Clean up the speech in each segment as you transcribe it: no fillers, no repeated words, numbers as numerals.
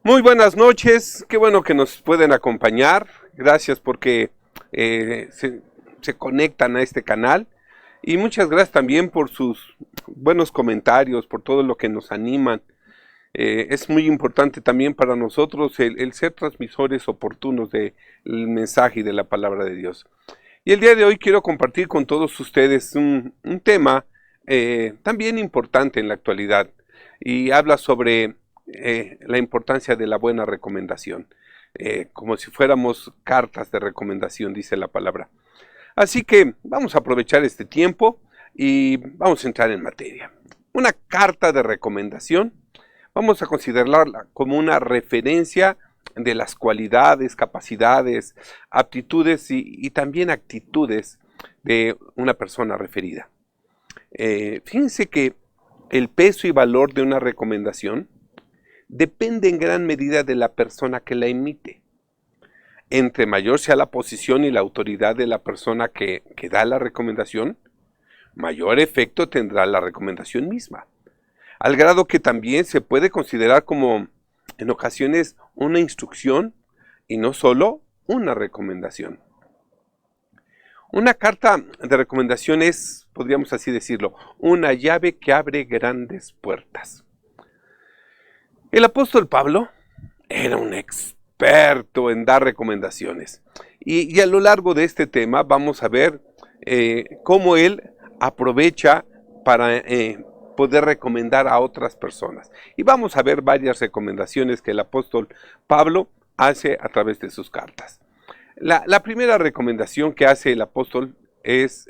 Muy buenas noches, qué bueno que nos pueden acompañar, gracias porque se conectan a este canal y muchas gracias también por sus buenos comentarios, por todo lo que nos animan. Es muy importante también para nosotros el ser transmisores oportunos del mensaje y de la palabra de Dios. Y el día de hoy quiero compartir con todos ustedes un tema también importante en la actualidad y habla sobre la importancia de la buena recomendación, como si fuéramos cartas de recomendación, dice la palabra. Así que vamos a aprovechar este tiempo y vamos a entrar en materia. Una carta de recomendación, vamos a considerarla como una referencia de las cualidades, capacidades, aptitudes y también actitudes de una persona referida. Fíjense que el peso y valor de una recomendación depende en gran medida de la persona que la emite. Entre mayor sea la posición y la autoridad de la persona que da la recomendación, mayor efecto tendrá la recomendación misma. Al grado que también se puede considerar como, en ocasiones, una instrucción y no solo una recomendación. Una carta de recomendación es, podríamos así decirlo, una llave que abre grandes puertas. El apóstol Pablo era un experto en dar recomendaciones y a lo largo de este tema vamos a ver cómo él aprovecha para poder recomendar a otras personas. Y vamos a ver varias recomendaciones que el apóstol Pablo hace a través de sus cartas. La primera recomendación que hace el apóstol es,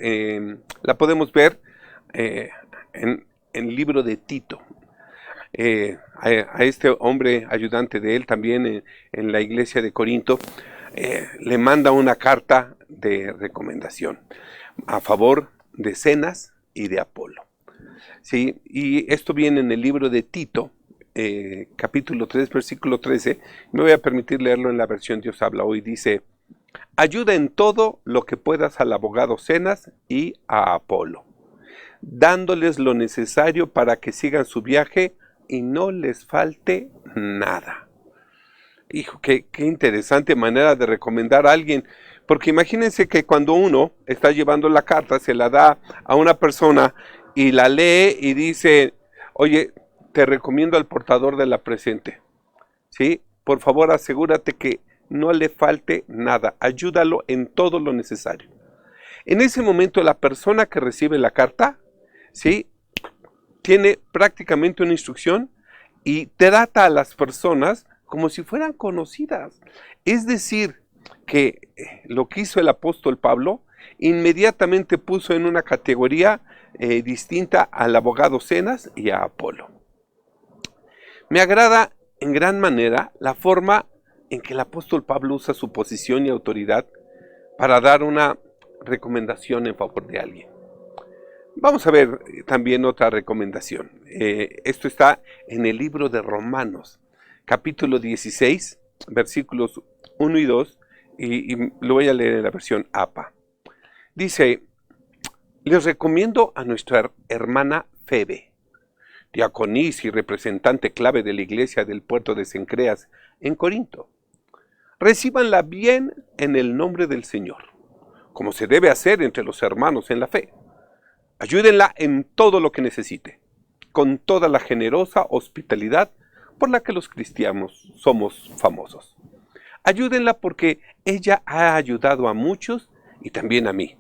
la podemos ver en el libro de Tito. A este hombre ayudante de él también en la iglesia de Corinto, le manda una carta de recomendación a favor de Zenas y de Apolo. ¿Sí? Y esto viene en el libro de Tito, capítulo 3, versículo 13. Me voy a permitir leerlo en la versión Dios habla hoy. Dice: ayuda en todo lo que puedas al abogado Zenas y a Apolo, dándoles lo necesario para que sigan su viaje y no les falte nada. Hijo, qué interesante manera de recomendar a alguien, porque imagínense que cuando uno está llevando la carta, se la da a una persona y la lee y dice: oye, te recomiendo al portador de la presente, ¿sí? Por favor, asegúrate que no le falte nada, ayúdalo en todo lo necesario. En ese momento la persona que recibe la carta, ¿sí?, tiene prácticamente una instrucción y trata a las personas como si fueran conocidas. Es decir, que lo que hizo el apóstol Pablo, inmediatamente puso en una categoría distinta al abogado Zenas y a Apolo. Me agrada en gran manera la forma en que el apóstol Pablo usa su posición y autoridad para dar una recomendación en favor de alguien. Vamos a ver también otra recomendación. Esto está en el libro de Romanos, capítulo 16, versículos 1 y 2, y lo voy a leer en la versión APA. Dice: les recomiendo a nuestra hermana Febe, diaconisa y representante clave de la iglesia del puerto de Cencreas en Corinto. Recíbanla bien en el nombre del Señor, como se debe hacer entre los hermanos en la fe. Ayúdenla en todo lo que necesite, con toda la generosa hospitalidad por la que los cristianos somos famosos. Ayúdenla porque ella ha ayudado a muchos y también a mí.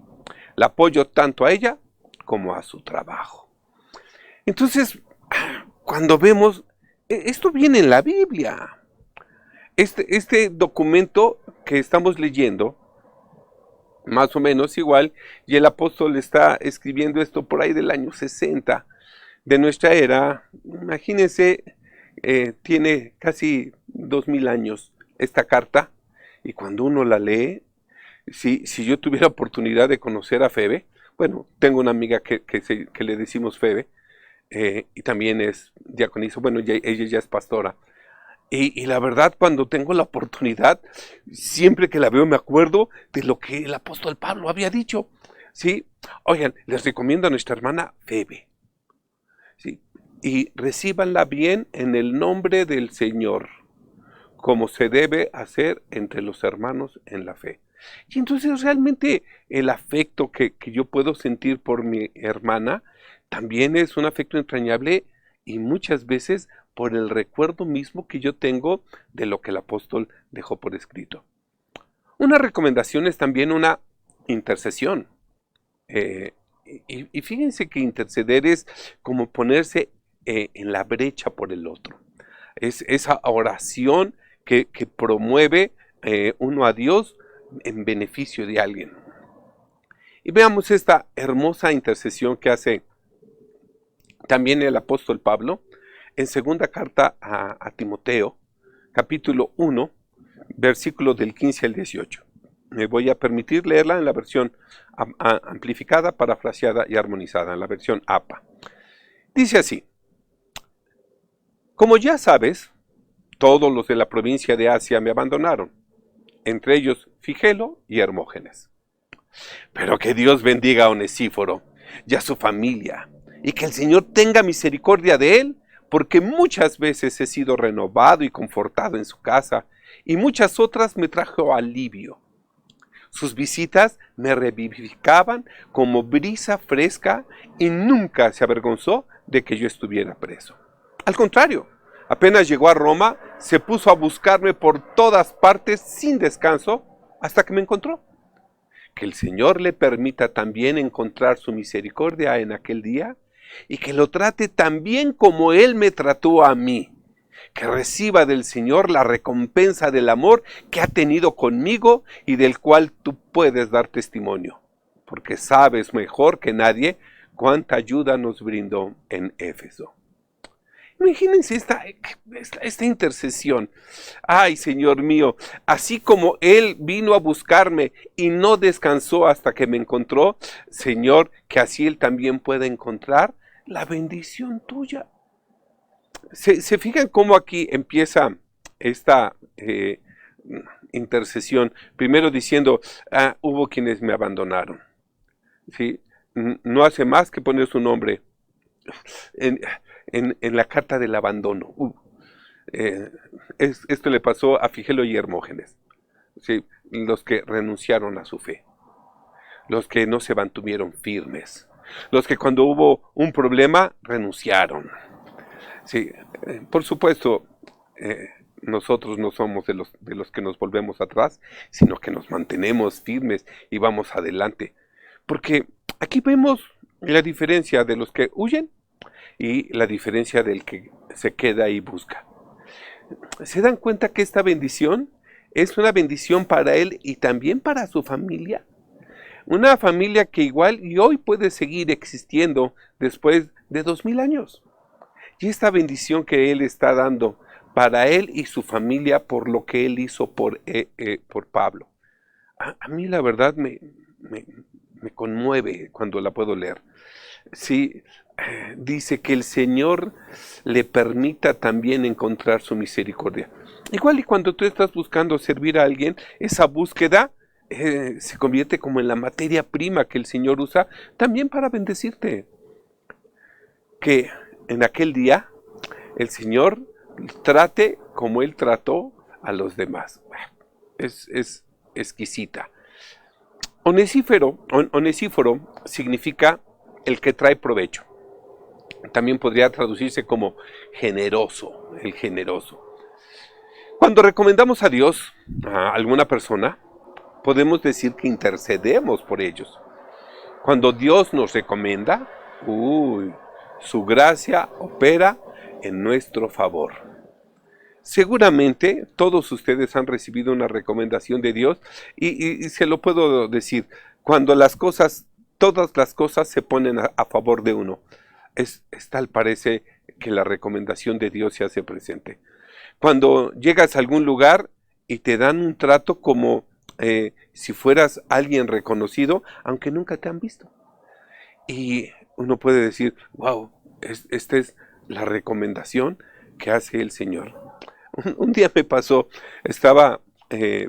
La apoyo tanto a ella como a su trabajo. Entonces, cuando vemos, esto viene en la Biblia. Este documento que estamos leyendo, más o menos igual, y el apóstol está escribiendo esto por ahí del año 60 de nuestra era. Imagínense, tiene casi 2000 años esta carta, y cuando uno la lee, si yo tuviera oportunidad de conocer a Febe, bueno, tengo una amiga que le decimos Febe, y también es diaconisa, bueno, ella ya es pastora. Y la verdad, cuando tengo la oportunidad, siempre que la veo me acuerdo de lo que el apóstol Pablo había dicho. ¿Sí? Oigan, les recomiendo a nuestra hermana Febe. ¿Sí? Y recíbanla bien en el nombre del Señor, como se debe hacer entre los hermanos en la fe. Y entonces realmente el afecto que yo puedo sentir por mi hermana también es un afecto entrañable, y muchas veces por el recuerdo mismo que yo tengo de lo que el apóstol dejó por escrito. Una recomendación es también una intercesión. Eh, y fíjense que interceder es como ponerse en la brecha por el otro. Es esa oración que promueve uno a Dios en beneficio de alguien. Y veamos esta hermosa intercesión que hace también el apóstol Pablo en segunda carta a Timoteo, capítulo 1, versículos del 15 al 18. Me voy a permitir leerla en la versión amplificada, parafraseada y armonizada, en la versión APA. Dice así: como ya sabes, todos los de la provincia de Asia me abandonaron, entre ellos Figelo y Hermógenes. Pero que Dios bendiga a Onesíforo y a su familia, y que el Señor tenga misericordia de él, porque muchas veces he sido renovado y confortado en su casa, y muchas otras me trajo alivio. Sus visitas me revivificaban como brisa fresca, y nunca se avergonzó de que yo estuviera preso. Al contrario, apenas llegó a Roma, se puso a buscarme por todas partes sin descanso hasta que me encontró. Que el Señor le permita también encontrar su misericordia en aquel día, y que lo trate tan bien como Él me trató a mí. Que reciba del Señor la recompensa del amor que ha tenido conmigo y del cual tú puedes dar testimonio, porque sabes mejor que nadie cuánta ayuda nos brindó en Éfeso. Imagínense esta intercesión. Ay, Señor mío, así como Él vino a buscarme y no descansó hasta que me encontró, Señor, que así Él también pueda encontrar la bendición tuya. ¿Se fijan cómo aquí empieza esta intercesión? Primero diciendo, hubo quienes me abandonaron. ¿Sí? No hace más que poner su nombre en, en la carta del abandono. Esto le pasó a Figelo y Hermógenes, ¿sí? Los que renunciaron a su fe, los que no se mantuvieron firmes, los que cuando hubo un problema renunciaron. Sí, por supuesto, nosotros no somos de los que nos volvemos atrás, sino que nos mantenemos firmes y vamos adelante. Porque aquí vemos la diferencia de los que huyen y la diferencia del que se queda y busca. ¿Se dan cuenta que esta bendición es una bendición para él y también para su familia? Una familia que igual y hoy puede seguir existiendo después de 2000 años. Y esta bendición que Él está dando para Él y su familia por lo que Él hizo por Pablo. A mí la verdad me conmueve cuando la puedo leer. Sí, dice que el Señor le permita también encontrar su misericordia. Igual y cuando tú estás buscando servir a alguien, esa búsqueda se convierte como en la materia prima que el Señor usa también para bendecirte. Que en aquel día el Señor trate como Él trató a los demás. Es exquisita. Onesíforo significa el que trae provecho. También podría traducirse como generoso, el generoso. Cuando recomendamos a Dios a alguna persona, podemos decir que intercedemos por ellos. Cuando Dios nos recomienda, su gracia opera en nuestro favor. Seguramente todos ustedes han recibido una recomendación de Dios y se lo puedo decir, cuando todas las cosas se ponen a favor de uno, es tal parece que la recomendación de Dios se hace presente. Cuando llegas a algún lugar y te dan un trato como si fueras alguien reconocido, aunque nunca te han visto. Y uno puede decir, wow, esta es la recomendación que hace el Señor. Un día me pasó, estaba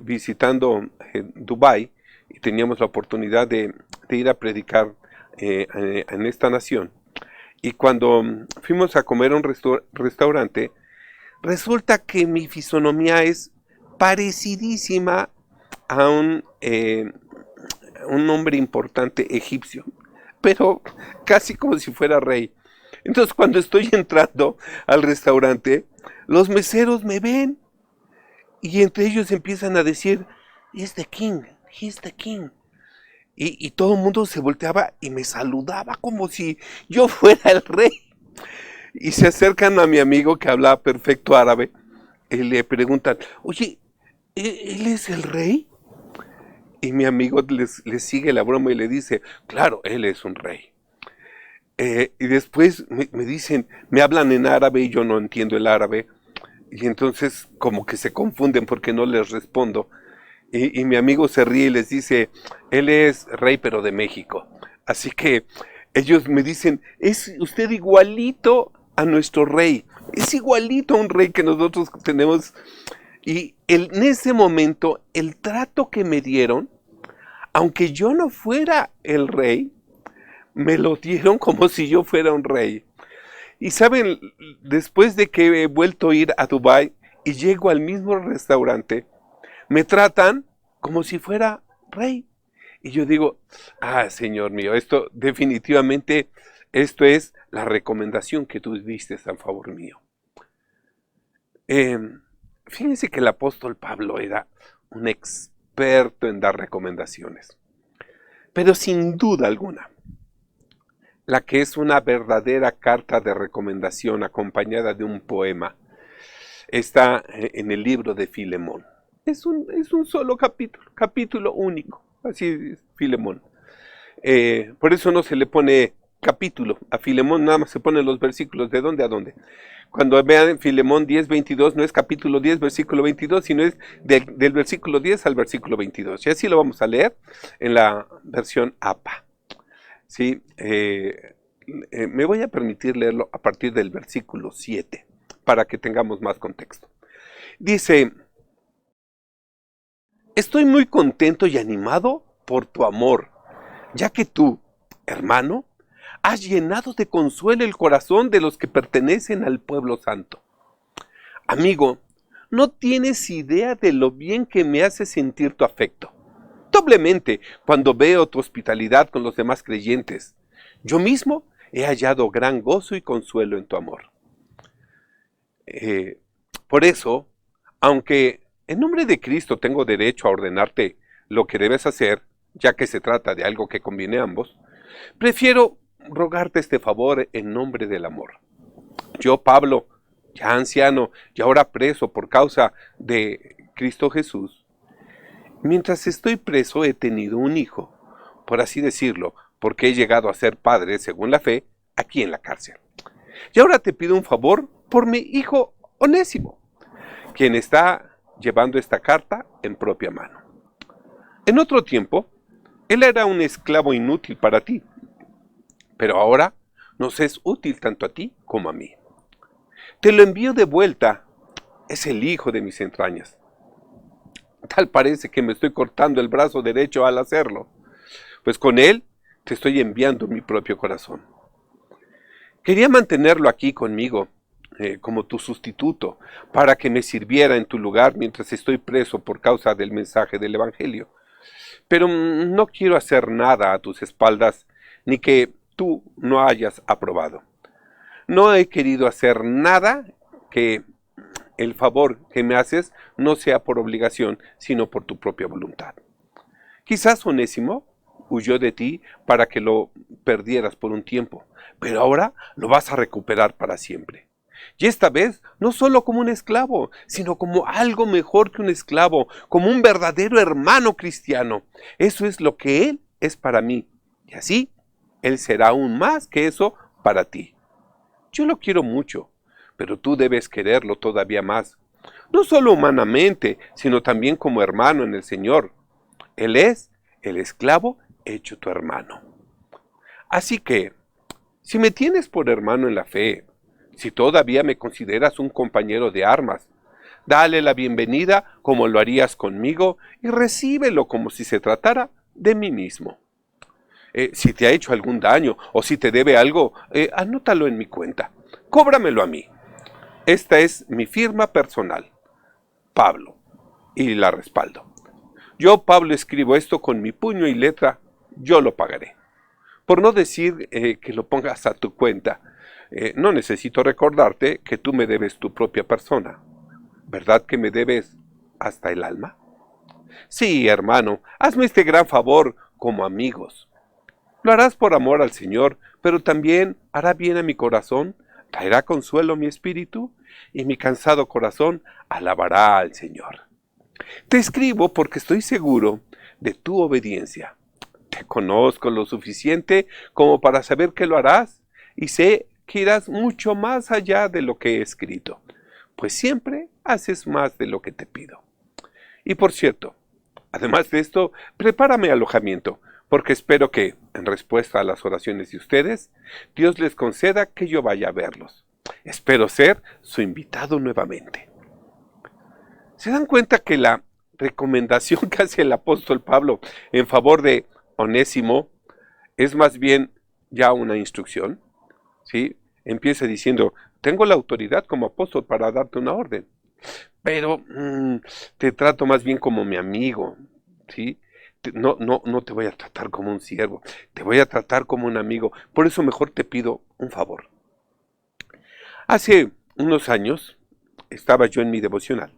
visitando Dubái y teníamos la oportunidad de ir a predicar en esta nación. Y cuando fuimos a comer a un restaurante, resulta que mi fisonomía es parecidísima a un hombre importante egipcio, pero casi como si fuera rey. Entonces cuando estoy entrando al restaurante, los meseros me ven y entre ellos empiezan a decir, he's the king, he's the king. Y todo el mundo se volteaba y me saludaba como si yo fuera el rey. Y se acercan a mi amigo que hablaba perfecto árabe y le preguntan, oye, ¿él es el rey? Y mi amigo les sigue la broma y le dice, claro, él es un rey. Y después me dicen, me hablan en árabe y yo no entiendo el árabe. Y entonces como que se confunden porque no les respondo. Y mi amigo se ríe y les dice, él es rey pero de México. Así que ellos me dicen, es usted igualito a nuestro rey. Es igualito a un rey que nosotros tenemos. Y en ese momento, el trato que me dieron, aunque yo no fuera el rey, me lo dieron como si yo fuera un rey. Y saben, después de que he vuelto a ir a Dubái y llego al mismo restaurante, me tratan como si fuera rey. Y yo digo, Señor mío, esto definitivamente, esto es la recomendación que tú diste a favor mío. Fíjense que el apóstol Pablo era un experto en dar recomendaciones. Pero sin duda alguna, la que es una verdadera carta de recomendación acompañada de un poema, está en el libro de Filemón. Es un solo capítulo único, así es Filemón. Por eso no se le pone capítulo, a Filemón nada más se ponen los versículos, ¿de dónde a dónde? Cuando vean Filemón 10:22 no es capítulo 10, versículo 22, sino es del versículo 10 al versículo 22. Y así lo vamos a leer en la versión APA. ¿Sí? Me voy a permitir leerlo a partir del versículo 7, para que tengamos más contexto. Dice, estoy muy contento y animado por tu amor, ya que tú, hermano, has llenado de consuelo el corazón de los que pertenecen al pueblo santo. Amigo, no tienes idea de lo bien que me hace sentir tu afecto. Doblemente cuando veo tu hospitalidad con los demás creyentes. Yo mismo he hallado gran gozo y consuelo en tu amor. Por eso, aunque en nombre de Cristo tengo derecho a ordenarte lo que debes hacer, ya que se trata de algo que conviene a ambos, prefiero rogarte este favor en nombre del amor. Yo, Pablo, ya anciano y ahora preso por causa de Cristo Jesús, mientras estoy preso he tenido un hijo, por así decirlo, porque he llegado a ser padre, según la fe, aquí en la cárcel. Y ahora te pido un favor por mi hijo Onésimo, quien está llevando esta carta en propia mano. En otro tiempo, él era un esclavo inútil para ti, pero ahora nos es útil tanto a ti como a mí. Te lo envío de vuelta, es el hijo de mis entrañas. Tal parece que me estoy cortando el brazo derecho al hacerlo, pues con él te estoy enviando mi propio corazón. Quería mantenerlo aquí conmigo, como tu sustituto, para que me sirviera en tu lugar mientras estoy preso por causa del mensaje del Evangelio. Pero no quiero hacer nada a tus espaldas, ni que tú no hayas aprobado. No he querido hacer nada que el favor que me haces no sea por obligación, sino por tu propia voluntad. Quizás Onésimo huyó de ti para que lo perdieras por un tiempo, pero ahora lo vas a recuperar para siempre. Y esta vez, no solo como un esclavo, sino como algo mejor que un esclavo, como un verdadero hermano cristiano. Eso es lo que Él es para mí. Y así, Él será aún más que eso para ti. Yo lo quiero mucho, pero tú debes quererlo todavía más. No solo humanamente, sino también como hermano en el Señor. Él es el esclavo hecho tu hermano. Así que, si me tienes por hermano en la fe, si todavía me consideras un compañero de armas, dale la bienvenida como lo harías conmigo y recíbelo como si se tratara de mí mismo. Si te ha hecho algún daño o si te debe algo, anótalo en mi cuenta. Cóbramelo a mí. Esta es mi firma personal, Pablo, y la respaldo. Yo, Pablo, escribo esto con mi puño y letra, yo lo pagaré. Por no decir que lo pongas a tu cuenta, no necesito recordarte que tú me debes tu propia persona. ¿Verdad que me debes hasta el alma? Sí, hermano, hazme este gran favor como amigos. Lo harás por amor al Señor, pero también hará bien a mi corazón, traerá consuelo a mi espíritu, y mi cansado corazón alabará al Señor. Te escribo porque estoy seguro de tu obediencia. Te conozco lo suficiente como para saber que lo harás, y sé que irás mucho más allá de lo que he escrito, pues siempre haces más de lo que te pido. Y por cierto, además de esto, prepárame alojamiento, porque espero que, en respuesta a las oraciones de ustedes, Dios les conceda que yo vaya a verlos. Espero ser su invitado nuevamente. ¿Se dan cuenta que la recomendación que hace el apóstol Pablo en favor de Onésimo es más bien ya una instrucción? ¿Sí? Empieza diciendo, tengo la autoridad como apóstol para darte una orden, pero te trato más bien como mi amigo, ¿sí? No te voy a tratar como un siervo, te voy a tratar como un amigo. Por eso mejor te pido un favor. Hace unos años estaba yo en mi devocional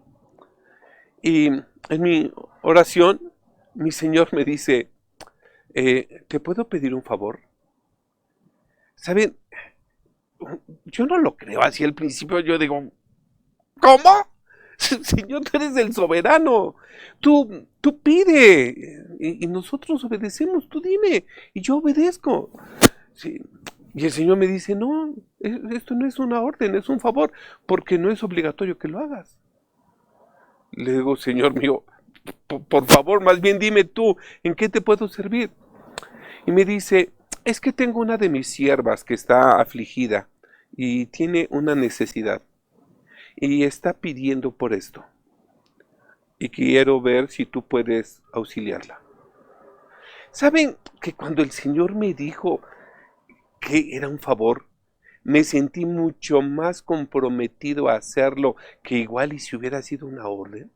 y en mi oración mi Señor me dice, ¿te puedo pedir un favor? ¿Saben? Yo no lo creo así al principio, yo digo, ¿cómo? Señor, tú eres el soberano. Tú pide y nosotros obedecemos. Tú dime y yo obedezco. Sí. Y el Señor me dice, no, esto no es una orden, es un favor, porque no es obligatorio que lo hagas. Le digo, Señor mío, por favor, más bien dime tú, ¿en qué te puedo servir? Y me dice, es que tengo una de mis siervas que está afligida y tiene una necesidad y está pidiendo por esto. Y quiero ver si tú puedes auxiliarla. ¿Saben que cuando el Señor me dijo que era un favor, me sentí mucho más comprometido a hacerlo que igual y si hubiera sido una orden?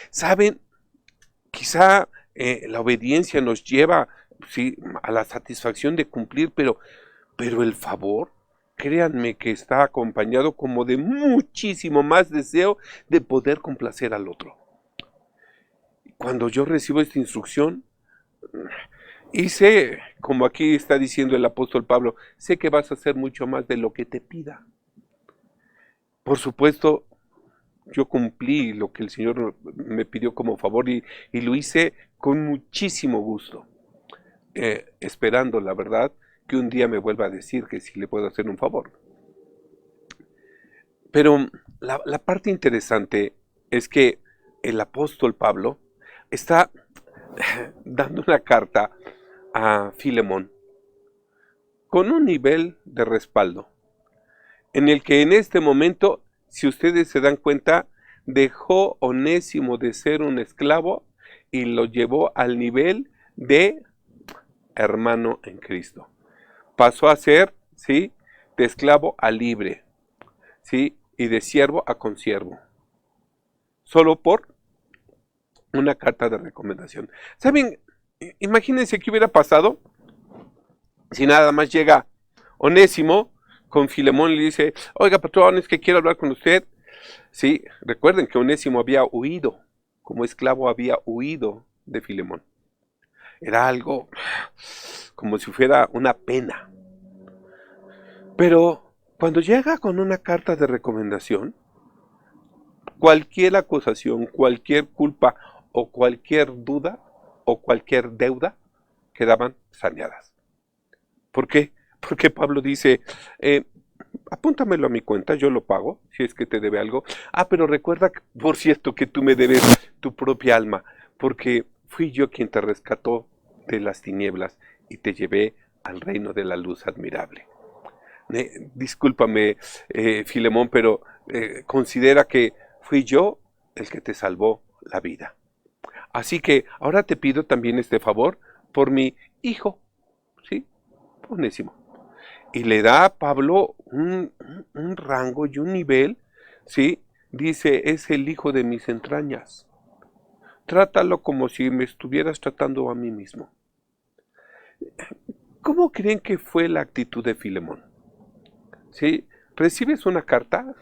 ¿Saben? Quizá la obediencia nos lleva, sí, a la satisfacción de cumplir, pero el favor, créanme que está acompañado como de muchísimo más deseo de poder complacer al otro. Cuando yo recibo esta instrucción, y sé, como aquí está diciendo el apóstol Pablo, sé que vas a hacer mucho más de lo que te pida. Por supuesto, yo cumplí lo que el Señor me pidió como favor y lo hice con muchísimo gusto, esperando, la verdad, que un día me vuelva a decir que sí le puedo hacer un favor. Pero la parte interesante es que el apóstol Pablo está dando una carta a Filemón con un nivel de respaldo, en el que en este momento, si ustedes se dan cuenta, dejó Onésimo de ser un esclavo y lo llevó al nivel de hermano en Cristo. Pasó a ser, ¿sí?, de esclavo a libre, ¿sí?, y de siervo a consiervo, solo por una carta de recomendación. ¿Saben? Imagínense qué hubiera pasado si nada más llega Onésimo con Filemón y le dice, oiga patrón, es que quiero hablar con usted. Sí, recuerden que Onésimo había huido, como esclavo había huido de Filemón. Era algo como si fuera una pena. Pero Cuando llega con una carta de recomendación, cualquier acusación, cualquier culpa o cualquier duda o cualquier deuda quedaban saneadas. ¿Por qué? Porque Pablo dice, apúntamelo a mi cuenta, yo lo pago, si es que te debe algo. Pero recuerda, por cierto, que tú me debes tu propia alma, porque fui yo quien te rescató de las tinieblas y te llevé al reino de la luz admirable. Discúlpame, Filemón, pero considera que fui yo el que te salvó la vida. Así que ahora te pido también este favor por mi hijo, ¿sí? Onésimo. Y le da a Pablo un rango y un nivel, ¿sí? Dice, es el hijo de mis entrañas. Trátalo como si me estuvieras tratando a mí mismo. ¿Cómo creen que fue la actitud de Filemón? ¿Sí? ¿Recibes una carta?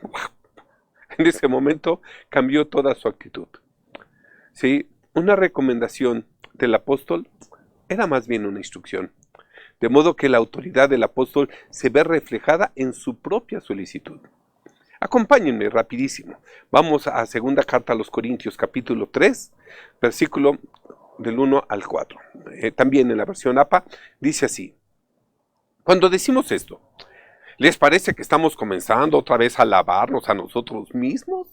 En ese momento cambió toda su actitud. ¿Sí? Una recomendación del apóstol era más bien una instrucción. De modo que la autoridad del apóstol se ve reflejada en su propia solicitud. Acompáñenme rapidísimo. Vamos a segunda carta a los Corintios, capítulo 3, versículo del 1 al 4. También en la versión APA dice así. Cuando decimos esto, ¿les parece que estamos comenzando otra vez a alabarnos a nosotros mismos?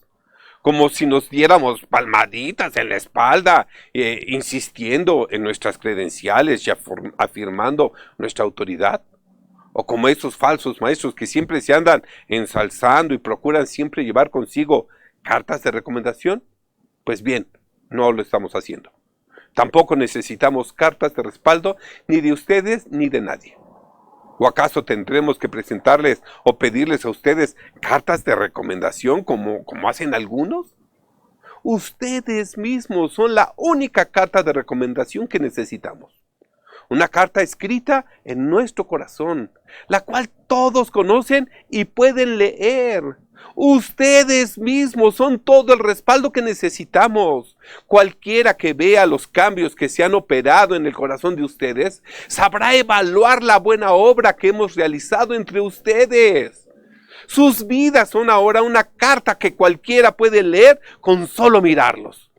Como si nos diéramos palmaditas en la espalda, insistiendo en nuestras credenciales y afirmando nuestra autoridad. O como esos falsos maestros que siempre se andan ensalzando y procuran siempre llevar consigo cartas de recomendación. Pues bien, no lo estamos haciendo. Tampoco necesitamos cartas de respaldo ni de ustedes ni de nadie. ¿O acaso tendremos que presentarles o pedirles a ustedes cartas de recomendación como hacen algunos? Ustedes mismos son la única carta de recomendación que necesitamos. Una carta escrita en nuestro corazón, la cual todos conocen y pueden leer. Ustedes mismos son todo el respaldo que necesitamos. Cualquiera que vea los cambios que se han operado en el corazón de ustedes, sabrá evaluar la buena obra que hemos realizado entre ustedes. Sus vidas son ahora una carta que cualquiera puede leer con solo mirarlos.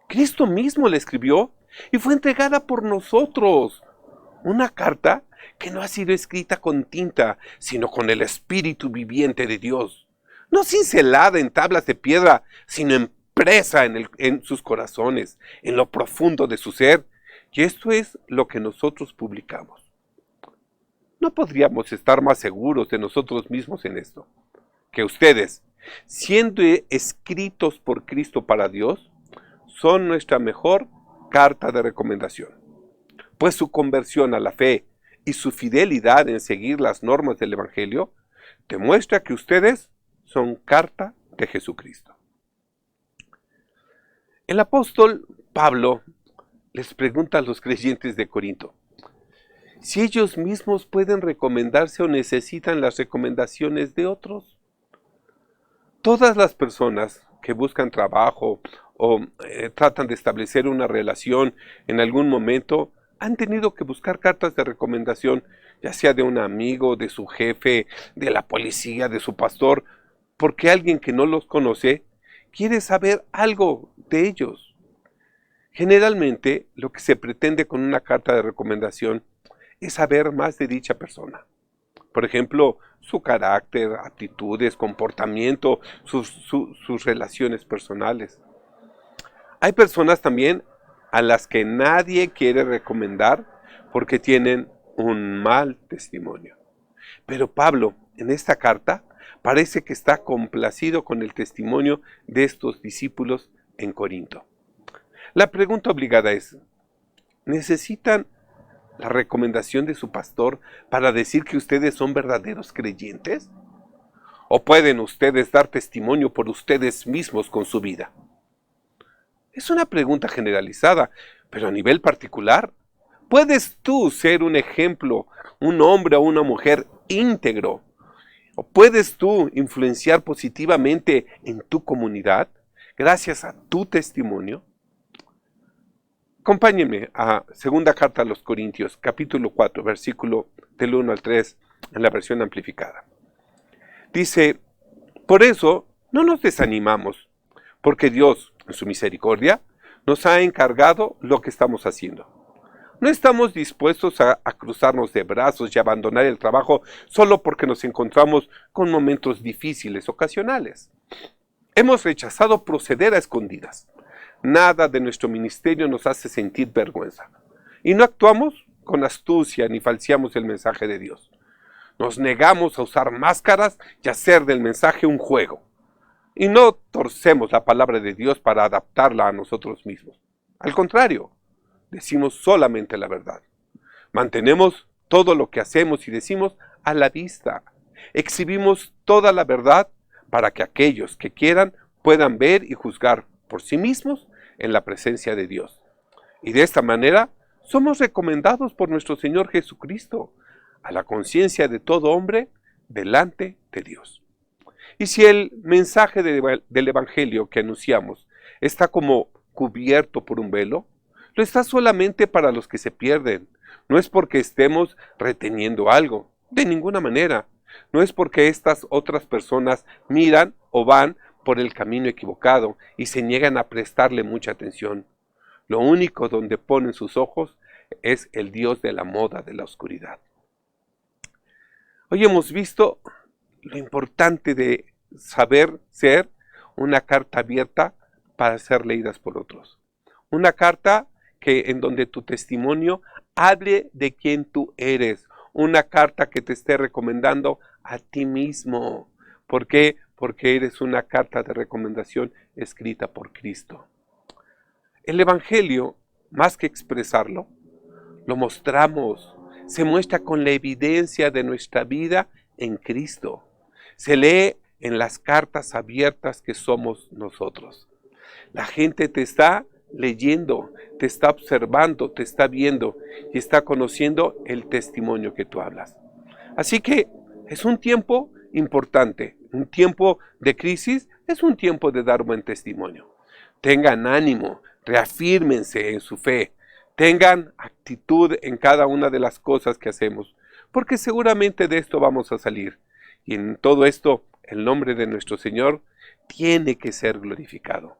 Cristo mismo la escribió y fue entregada por nosotros. Una carta que no ha sido escrita con tinta, sino con el Espíritu viviente de Dios. No cincelada en tablas de piedra, sino impresa en sus corazones, en lo profundo de su ser. Y esto es lo que nosotros publicamos. No podríamos estar más seguros de nosotros mismos en esto, que ustedes, siendo escritos por Cristo para Dios, son nuestra mejor carta de recomendación. Pues su conversión a la fe y su fidelidad en seguir las normas del Evangelio demuestra que ustedes son carta de Jesucristo. El apóstol Pablo les pregunta a los creyentes de Corinto si ellos mismos pueden recomendarse o necesitan las recomendaciones de otros. Todas las personas que buscan trabajo o tratan de establecer una relación en algún momento han tenido que buscar cartas de recomendación, ya sea de un amigo, de su jefe, de la policía, de su pastor, porque alguien que no los conoce quiere saber algo de ellos. Generalmente, lo que se pretende con una carta de recomendación es saber más de dicha persona. Por ejemplo, su carácter, actitudes, comportamiento, sus relaciones personales. Hay personas también a las que nadie quiere recomendar porque tienen un mal testimonio. Pero Pablo, en esta carta, parece que está complacido con el testimonio de estos discípulos en Corinto. La pregunta obligada es, ¿necesitan la recomendación de su pastor para decir que ustedes son verdaderos creyentes? ¿O pueden ustedes dar testimonio por ustedes mismos con su vida? Es una pregunta generalizada, pero a nivel particular, ¿puedes tú ser un ejemplo, un hombre o una mujer íntegro? ¿O puedes tú influenciar positivamente en tu comunidad gracias a tu testimonio? Acompáñenme a segunda carta a los Corintios, capítulo 4, versículo del 1 al 3, en la versión amplificada. Dice, por eso no nos desanimamos, porque Dios, en su misericordia, nos ha encargado lo que estamos haciendo. No estamos dispuestos a cruzarnos de brazos y abandonar el trabajo solo porque nos encontramos con momentos difíciles ocasionales. Hemos rechazado proceder a escondidas. Nada de nuestro ministerio nos hace sentir vergüenza. Y no actuamos con astucia ni falseamos el mensaje de Dios. Nos negamos a usar máscaras y hacer del mensaje un juego. Y no torcemos la palabra de Dios para adaptarla a nosotros mismos. Al contrario, decimos solamente la verdad. Mantenemos todo lo que hacemos y decimos a la vista. Exhibimos toda la verdad para que aquellos que quieran puedan ver y juzgar por sí mismos en la presencia de Dios. Y de esta manera somos recomendados por nuestro Señor Jesucristo a la conciencia de todo hombre delante de Dios. Y si el mensaje del Evangelio que anunciamos está como cubierto por un velo, lo está solamente para los que se pierden. No es porque estemos reteniendo algo, de ninguna manera. No es porque estas otras personas miran o van por el camino equivocado y se niegan a prestarle mucha atención. Lo único donde ponen sus ojos es el Dios de la moda de la oscuridad. Hoy hemos visto lo importante de saber ser una carta abierta para ser leídas por otros. Una carta en donde tu testimonio hable de quién tú eres. Una carta que te esté recomendando a ti mismo. ¿Por qué? Porque eres una carta de recomendación escrita por Cristo. El Evangelio, más que expresarlo, lo mostramos. Se muestra con la evidencia de nuestra vida en Cristo. Se lee en las cartas abiertas que somos nosotros. La gente te está leyendo, te está observando, te está viendo y está conociendo el testimonio que tú hablas. Así que es un tiempo importante, un tiempo de crisis, es un tiempo de dar buen testimonio. Tengan ánimo, reafírmense en su fe, tengan actitud en cada una de las cosas que hacemos, porque seguramente de esto vamos a salir. Y en todo esto, el nombre de nuestro Señor tiene que ser glorificado.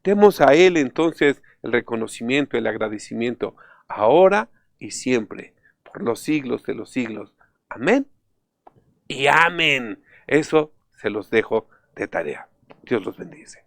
Demos a Él entonces el reconocimiento, el agradecimiento, ahora y siempre, por los siglos de los siglos. Amén y amén. Eso se los dejo de tarea. Dios los bendice.